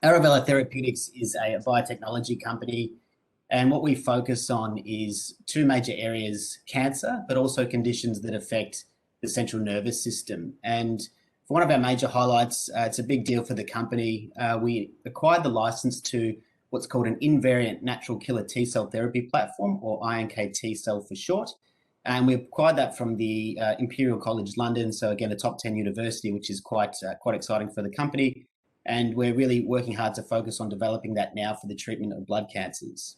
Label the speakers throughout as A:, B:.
A: Arovella Therapeutics is a biotechnology company, and what we focus on is two major areas: cancer, but also conditions that affect the central nervous system. And for one of our major highlights, it's a big deal for the company. We acquired the license to what's called an invariant natural killer T cell therapy platform, or CAR-INKT cell for short. And we acquired that from the Imperial College London, so again, a top 10 university, which is quite exciting for the company. And we're really working hard to focus on developing that now for the treatment of blood cancers.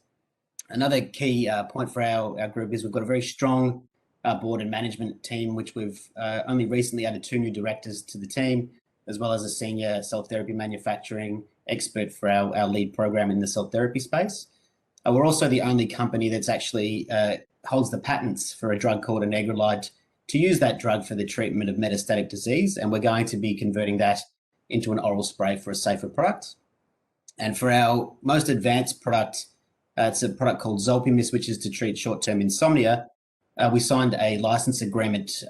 A: Another key point for our group is we've got a very strong board and management team, which we've only recently added 2 new directors to the team, as well as a senior cell therapy manufacturing expert for our lead program in the cell therapy space. We're also the only company that's actually holds the patents for a drug called anagrelide to use that drug for the treatment of metastatic disease, and we're going to be converting that into an oral spray for a safer product. And for our most advanced product, it's a product called Zolpivisto, which is to treat short-term insomnia. We signed a license agreement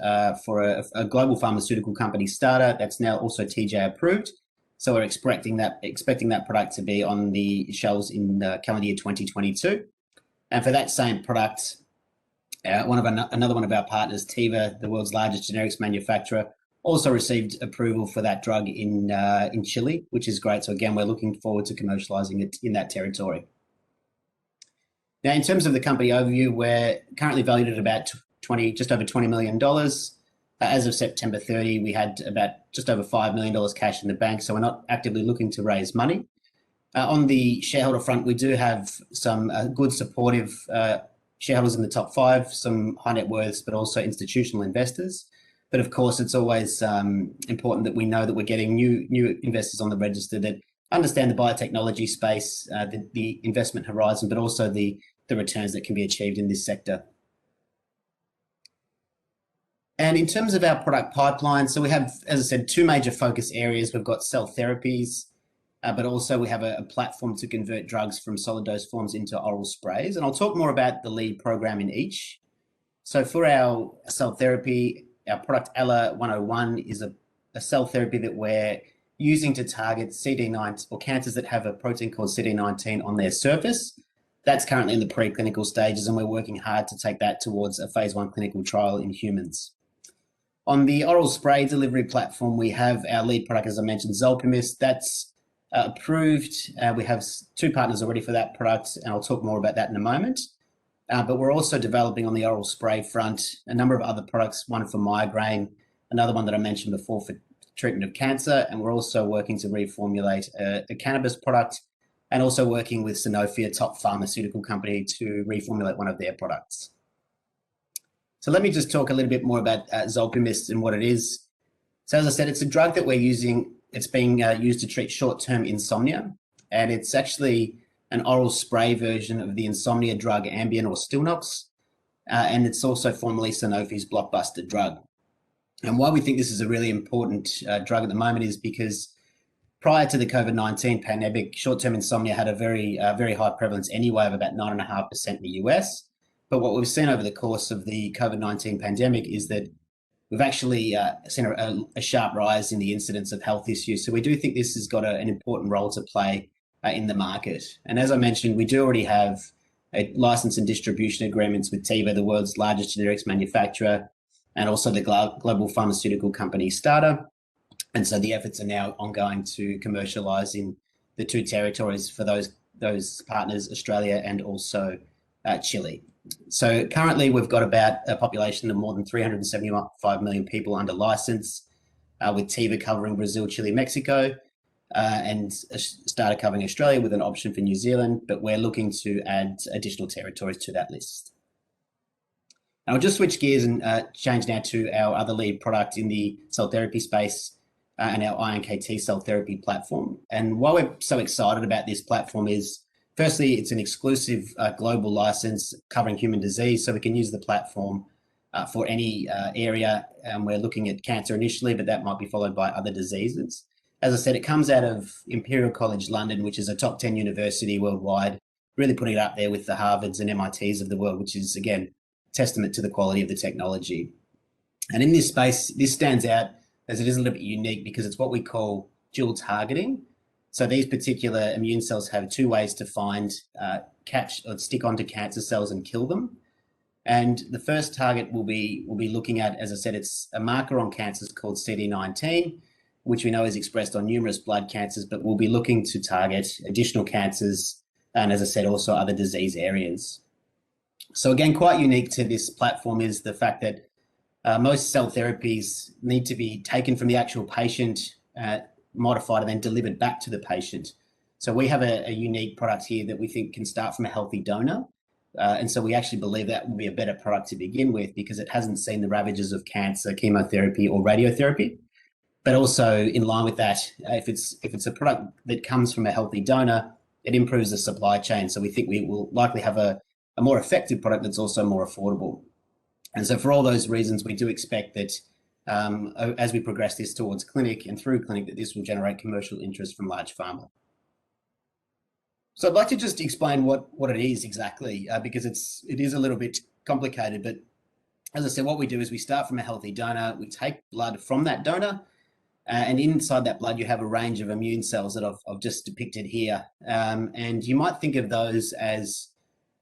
A: for a global pharmaceutical company starter that's now also TJ approved. So we're expecting that product to be on the shelves in calendar year 2022. And for that same product, another one of our partners, Teva, the world's largest generics manufacturer, also received approval for that drug in Chile, which is great. So again, we're looking forward to commercializing it in that territory. Now, in terms of the company overview, we're currently valued at about just over $20 million. As of September 30, we had about just over $5 million cash in the bank, so we're not actively looking to raise money. On the shareholder front, we do have some good supportive shareholders in the top 5, some high net worths, but also institutional investors. But of course, it's always important that we know that we're getting new investors on the register that understand the biotechnology space, the investment horizon, but also the returns that can be achieved in this sector. And in terms of our product pipeline, so we have, as I said, 2 major focus areas. We've got cell therapies, but also we have a platform to convert drugs from solid dose forms into oral sprays. And I'll talk more about the lead program in each. So for our cell therapy, our product Ella 101 is a cell therapy that we're using to target CD19 or cancers that have a protein called CD19 on their surface. That's currently in the preclinical stages, and we're working hard to take that towards a phase 1 clinical trial in humans. On the oral spray delivery platform, we have our lead product, as I mentioned, Zolpivisto. That's approved. We have 2 partners already for that product, and I'll talk more about that in a moment. But we're also developing on the oral spray front a number of other products, one for migraine, another one that I mentioned before for treatment of cancer, and we're also working to reformulate a cannabis product, and also working with Sanofi, a top pharmaceutical company, to reformulate one of their products. So let me just talk a little bit more about Zolpivisto and what it is. So as I said, it's a drug that we're using. It's being used to treat short-term insomnia, and it's actually an oral spray version of the insomnia drug Ambien or Stilnox, and it's also formerly Sanofi's blockbuster drug. And why we think this is a really important drug at the moment is because prior to the COVID-19 pandemic, short-term insomnia had a very high prevalence anyway of about 9.5% in the US. But what we've seen over the course of the COVID-19 pandemic is that we've actually seen a sharp rise in the incidence of health issues. So we do think this has got an important role to play in the market. And as I mentioned, we do already have a license and distribution agreements with Teva, the world's largest generics manufacturer, and also the global pharmaceutical company starter. And so the efforts are now ongoing to commercialize in the 2 territories for those partners, Australia and also Chile. So currently we've got about a population of more than 375 million people under license, with Teva covering Brazil, Chile, Mexico, and a starter covering Australia with an option for New Zealand, but we're looking to add additional territories to that list. Now I'll just switch gears and change now to our other lead product in the cell therapy space, and our CAR-INKT cell therapy platform. And why we're so excited about this platform is, firstly, it's an exclusive global license covering human disease, so we can use the platform for any area. We're looking at cancer initially, but that might be followed by other diseases. As I said, it comes out of Imperial College London, which is a top 10 university worldwide, really putting it up there with the Harvards and MITs of the world, which is, again, testament to the quality of the technology. And in this space, this stands out as it is a little bit unique because it's what we call dual targeting. So these particular immune cells have two ways to find, catch or stick onto cancer cells and kill them. And the first target we'll be looking at, as I said, it's a marker on cancers called CD19, which we know is expressed on numerous blood cancers, but we'll be looking to target additional cancers and, as I said, also other disease areas. So again, quite unique to this platform is the fact that most cell therapies need to be taken from the actual patient, modified and then delivered back to the patient. So we have a unique product here that we think can start from a healthy donor. And so we actually believe that will be a better product to begin with because it hasn't seen the ravages of cancer, chemotherapy or radiotherapy. But also in line with that, if it's a product that comes from a healthy donor, it improves the supply chain. So we think we will likely have a more effective product that's also more affordable. And so for all those reasons, we do expect that as we progress this towards clinic and through clinic, that this will generate commercial interest from large pharma. So I'd like to just explain what it is exactly, because it is a little bit complicated. But as I said, what we do is we start from a healthy donor, we take blood from that donor, and inside that blood you have a range of immune cells that I've just depicted here. And you might think of those as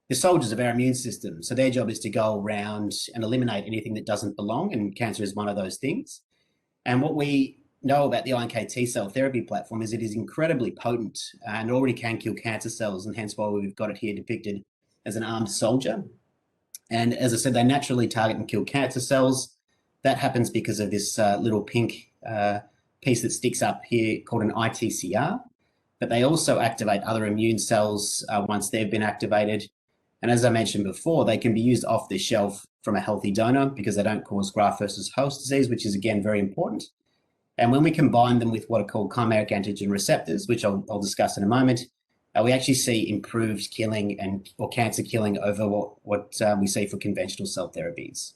A: the soldiers of our immune system. So their job is to go around and eliminate anything that doesn't belong, and cancer is one of those things. And what we know about the iNKT cell therapy platform is it is incredibly potent and already can kill cancer cells, and hence why we've got it here depicted as an armed soldier. And as I said, they naturally target and kill cancer cells. That happens because of this little pink piece that sticks up here called an ITCR. But they also activate other immune cells once they've been activated. And as I mentioned before, they can be used off the shelf from a healthy donor because they don't cause graft versus host disease, which is, again, very important. And when we combine them with what are called chimeric antigen receptors, which I'll discuss in a moment, we actually see improved killing or cancer killing over what we see for conventional cell therapies.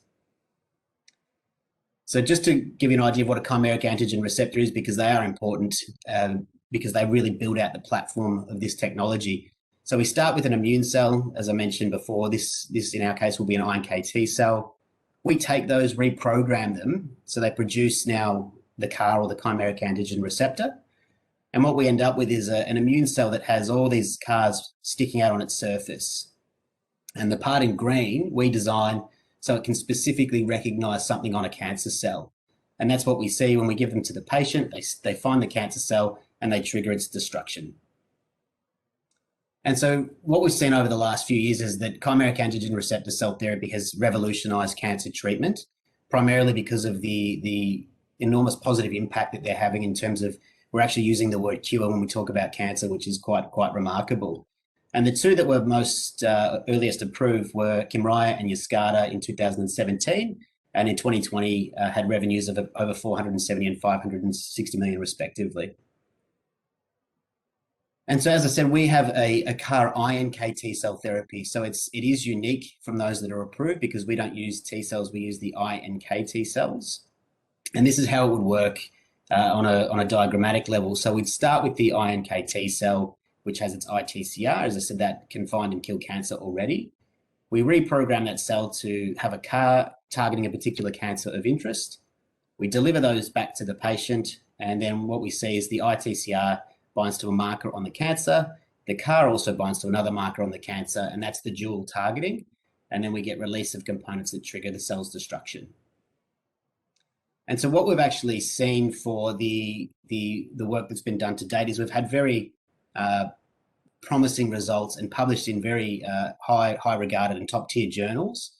A: So just to give you an idea of what a chimeric antigen receptor is, because they are important, because they really build out the platform of this technology. So we start with an immune cell, as I mentioned before. This in our case will be an iNKT cell. We take those, reprogram them, so they produce now the CAR, or the chimeric antigen receptor. And what we end up with is an immune cell that has all these CARs sticking out on its surface. And the part in green we design so it can specifically recognize something on a cancer cell. And that's what we see when we give them to the patient. They find the cancer cell and they trigger its destruction. And so what we've seen over the last few years is that chimeric antigen receptor cell therapy has revolutionized cancer treatment, primarily because of the enormous positive impact that they're having in terms of we're actually using the word cure when we talk about cancer, which is quite remarkable. And the two that were most earliest approved were Chimeric and Yescarta in 2017, and in 2020 had revenues of over 470 and 560 million respectively. And so, as I said, we have a CAR-INKT cell therapy. So it is unique from those that are approved because we don't use T cells, we use the iNKT cells. And this is how it would work on a diagrammatic level. So we'd start with the iNKT cell, which has its ITCR. As I said, that can find and kill cancer already. We reprogram that cell to have a CAR targeting a particular cancer of interest. We deliver those back to the patient, and then what we see is the ITCR binds to a marker on the cancer. The CAR also binds to another marker on the cancer, and that's the dual targeting. And then we get release of components that trigger the cell's destruction. And so what we've actually seen for the work that's been done to date is we've had very promising results and published in very high regarded and top tier journals.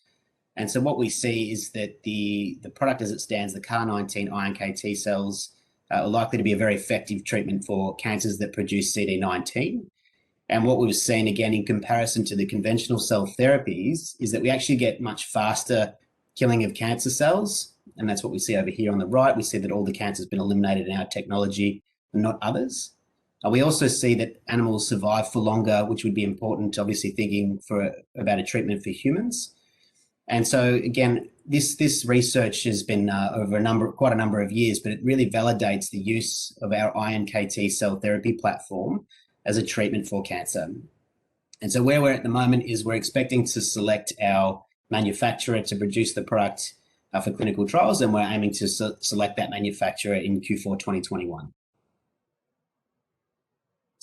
A: And so what we see is that the product as it stands, the CAR-19 iNKT cells, are likely to be a very effective treatment for cancers that produce CD19. And what we've seen, again, in comparison to the conventional cell therapies, is that we actually get much faster killing of cancer cells. And that's what we see over here on the right. We see that all the cancer has been eliminated in our technology and not others. We also see that animals survive for longer, which would be important, obviously thinking about a treatment for humans. And so, again, this research has been over quite a number of years, but it really validates the use of our iNKT cell therapy platform as a treatment for cancer. And so where we're at the moment is we're expecting to select our manufacturer to produce the product for clinical trials, and we're aiming to select that manufacturer in Q4 2021.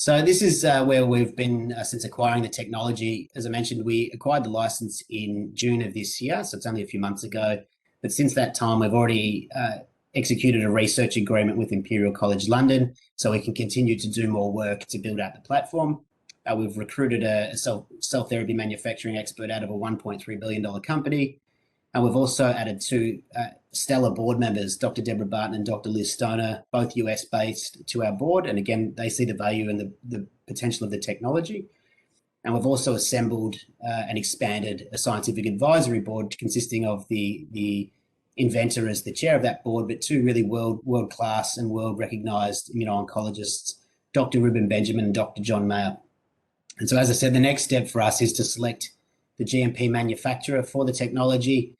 A: So this is where we've been since acquiring the technology. As I mentioned, we acquired the license in June of this year, so it's only a few months ago. But since that time, we've already executed a research agreement with Imperial College London, so we can continue to do more work to build out the platform. We've recruited a cell therapy manufacturing expert out of a $1.3 billion company. And we've also added two stellar board members, Dr. Deborah Barton and Dr. Liz Stoner, both US-based, to our board. And again, they see the value and the potential of the technology. And we've also assembled and expanded a scientific advisory board consisting of the inventor as the chair of that board, but two really world-class and world-recognized immuno-oncologists, Dr. Ruben Benjamin and Dr. John Mayer. And so, as I said, the next step for us is to select the GMP manufacturer for the technology.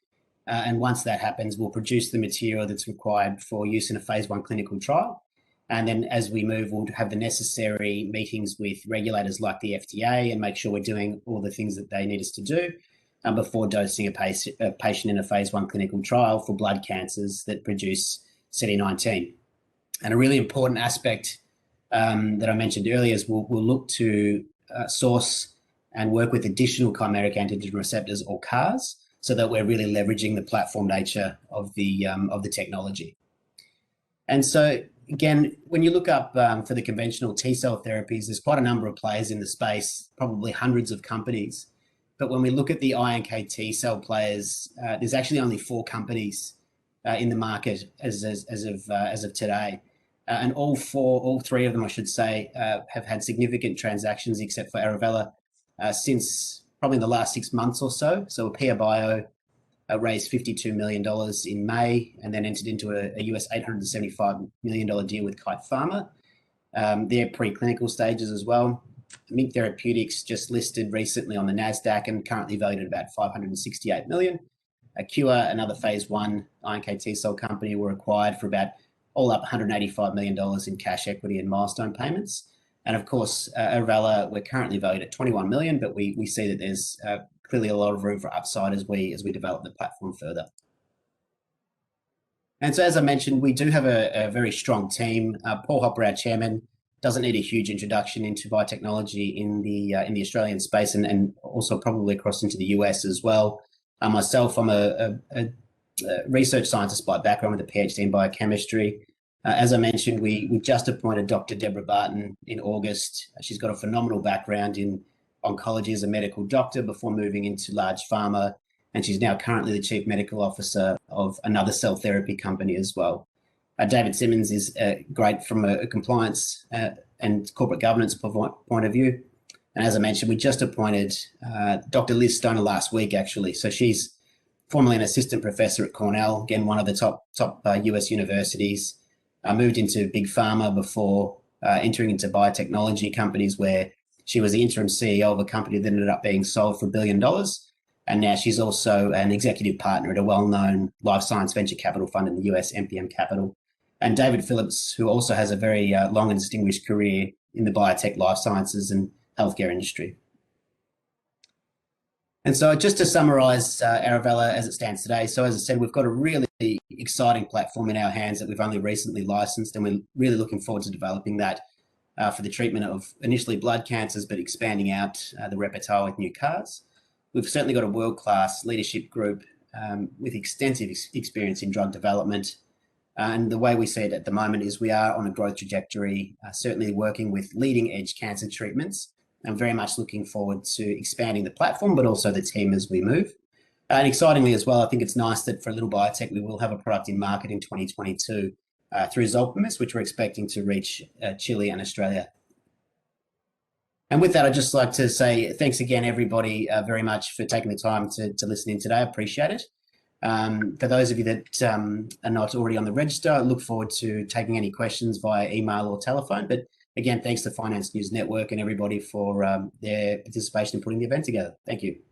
A: And once that happens, we'll produce the material that's required for use in a phase 1 clinical trial. And then as we move, we'll have the necessary meetings with regulators like the FDA and make sure we're doing all the things that they need us to do before dosing a patient in a phase 1 clinical trial for blood cancers that produce CD19. And a really important aspect that I mentioned earlier is we'll look to source and work with additional chimeric antigen receptors, or CARs, so that we're really leveraging the platform nature of the technology. And so, again, when you look up for the conventional T-cell therapies, there's quite a number of players in the space, probably hundreds of companies. But when we look at the iNKT cell players, there's actually only 4 companies in the market as of today. And all 3 of them, I should say, have had significant transactions, except for Arovella, since probably the last 6 months or so. So Apia Bio raised $52 million in May and then entered into a US $875 million deal with Kite Pharma. They're preclinical stages as well. Therapeutics just listed recently on the NASDAQ and currently valued at about $568 million. Cure, another phase 1 iNKT cell company, were acquired for about all up $185 million in cash equity and milestone payments. And of course, Arovella, we're currently valued at $21 million, but we see that there's clearly a lot of room for upside as we develop the platform further. And so, as I mentioned, we do have a very strong team. Paul Hopper, our chairman, doesn't need a huge introduction into biotechnology in the Australian space and also probably across into the US as well. Myself, I'm a research scientist by background with a PhD in biochemistry. As I mentioned, we just appointed Dr. Deborah Barton in August. She's got a phenomenal background in oncology as a medical doctor before moving into large pharma, and she's now currently the chief medical officer of another cell therapy company as well. David Simmons is great from a compliance and corporate governance point of view. And as I mentioned, we just appointed Dr. Liz Stoner last week, actually. So she's formerly an assistant professor at Cornell, again, one of the top US universities. Moved into big pharma before entering into biotechnology companies, where she was the interim CEO of a company that ended up being sold for $1 billion. And now she's also an executive partner at a well-known life science venture capital fund in the US, MPM Capital. And David Phillips, who also has a very long and distinguished career in the biotech, life sciences and healthcare industry. And so just to summarize Arovella as it stands today, so as I said, we've got a really exciting platform in our hands that we've only recently licensed, and we're really looking forward to developing that for the treatment of initially blood cancers, but expanding out the repertoire with new CARs. We've certainly got a world-class leadership group with extensive experience in drug development. And the way we see it at the moment is we are on a growth trajectory, certainly working with leading edge cancer treatments. I'm very much looking forward to expanding the platform, but also the team as we move. And excitingly as well, I think it's nice that for a little biotech, we will have a product in market in 2022 through Zolpivisto, which we're expecting to reach Chile and Australia. And with that, I'd just like to say thanks again, everybody, very much for taking the time to listen in today. I appreciate it. For those of you that are not already on the register, I look forward to taking any questions via email or telephone. But again, thanks to Finance News Network and everybody for their participation in putting the event together. Thank you.